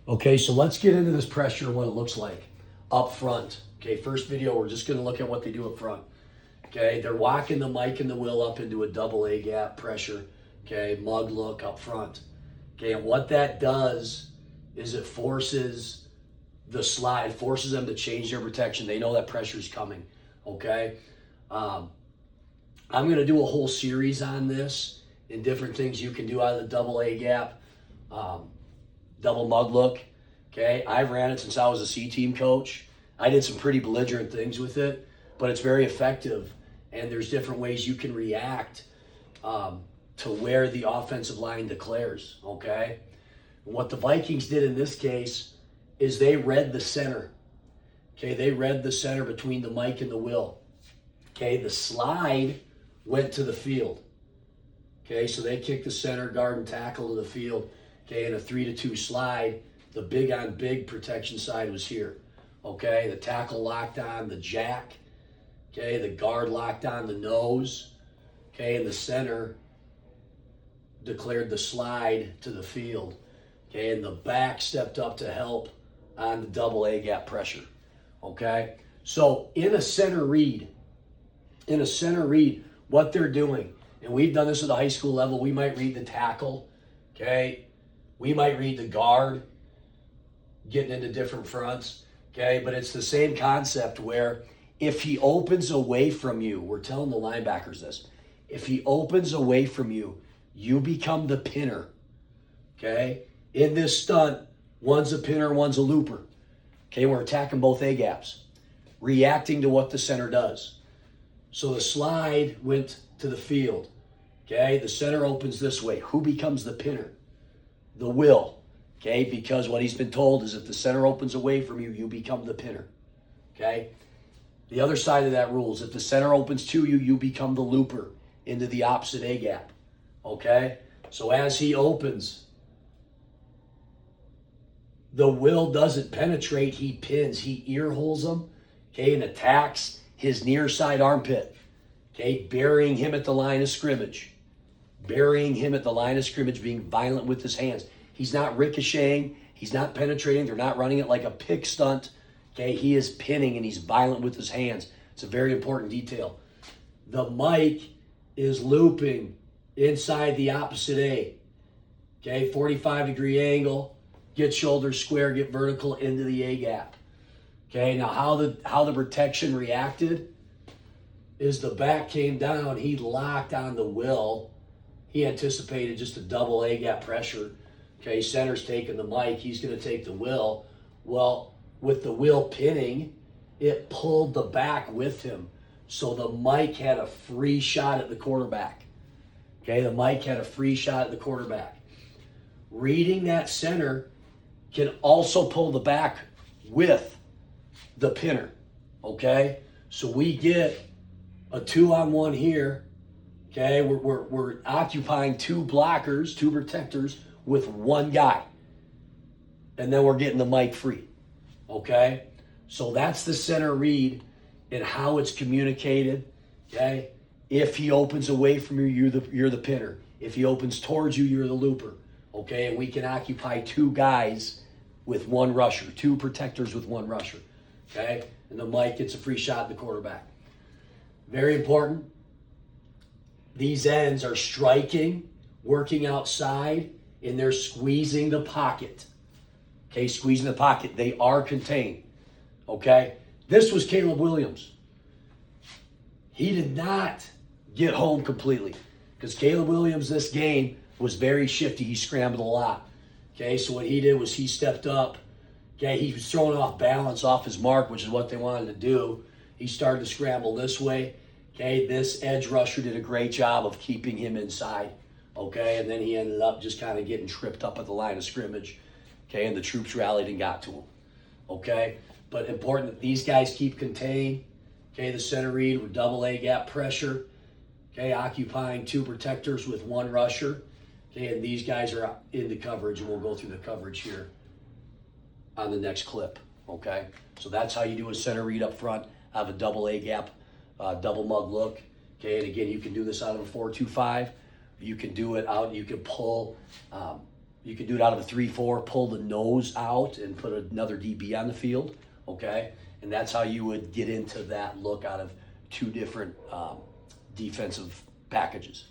Okay, so let's get into this pressure and what it looks like up front. Okay, first video, we're just gonna look at what they do up front. Okay, they're walking the mic and the wheel up into a double A gap pressure. Okay, mug look up front. Okay, and what that does is it forces the slide, forces them to change their protection. They know that pressure is coming. Okay, I'm gonna do a whole series on this and different things you can do out of the double A gap. Double mug look. Okay, I've ran it since I was a C team coach. I did some pretty belligerent things with it, but it's very effective. And there's different ways you can react to where the offensive line declares. Okay, and what the Vikings did in this case is they read the center. Okay, they read the center between the mic and the wheel. Okay, the slide went to the field. Okay, so they kicked the center, guard, and tackle to the field. Okay, in a 3-2 slide, the big on big protection side was here. Okay, the tackle locked on the jack. Okay, the guard locked on the nose. Okay, and the center declared the slide to the field. Okay, and the back stepped up to help on the double A gap pressure. Okay, so in a center read, what they're doing, and we've done this at the high school level, we might read the tackle. Okay, we might read the guard, getting into different fronts, okay? But it's the same concept where if he opens away from you, we're telling the linebackers this, if he opens away from you, you become the pinner, okay? In this stunt, one's a pinner, one's a looper. Okay, we're attacking both A gaps, reacting to what the center does. So the slide went to the field, okay? The center opens this way. Who becomes the pinner? The will, okay? Because what he's been told is if the center opens away from you, you become the pinner, okay? The other side of that rule is if the center opens to you, you become the looper into the opposite A gap, okay? So as he opens, the will doesn't penetrate, he pins, he ear holes him, okay, and attacks his near side armpit, okay, burying him at the line of scrimmage. Burying him at the line of scrimmage, being violent with his hands. He's not ricocheting. He's not penetrating. They're not running it like a pick stunt. Okay, he is pinning and he's violent with his hands. It's a very important detail. The mic is looping inside the opposite A. Okay, 45-degree angle. Get shoulders square, get vertical into the A gap. Okay, now how the protection reacted is the back came down. He locked on the will. He anticipated just a double A gap pressure. Okay, center's taking the mic. He's going to take the will. Well, with the will pinning, it pulled the back with him. So the mic had a free shot at the quarterback. Okay, the mic had a free shot at the quarterback. Reading that center can also pull the back with the pinner. Okay, so we get a 2-on-1 here. Okay, we're occupying two blockers, two protectors with one guy. And then we're getting the mic free. Okay? So that's the center read and how it's communicated. Okay? If he opens away from you, you're the pinner. If he opens towards you, you're the looper. Okay? And we can occupy two guys with one rusher, two protectors with one rusher. Okay? And the mic gets a free shot at the quarterback. Very important. These ends are striking, working outside, and they're squeezing the pocket. Okay, squeezing the pocket. They are contained. Okay, this was Caleb Williams. He did not get home completely because Caleb Williams this game was very shifty. He scrambled a lot. Okay, so what he did was he stepped up. Okay, he was throwing off balance off his mark, which is what they wanted to do. He started to scramble this way. Okay, this edge rusher did a great job of keeping him inside. Okay, and then he ended up just kind of getting tripped up at the line of scrimmage. Okay, and the troops rallied and got to him. Okay, but important that these guys keep contained. Okay, the center read with double A gap pressure. Okay, occupying two protectors with one rusher. Okay, and these guys are into coverage, and we'll go through the coverage here on the next clip. Okay, so that's how you do a center read up front. Have a double A gap. Double mug look. Okay, and again, you can do this out of a 4-2-5. You can do it out. You can pull You could do it out of a 3-4, pull the nose out and put another DB on the field, okay? And that's how you would get into that look out of two different defensive packages.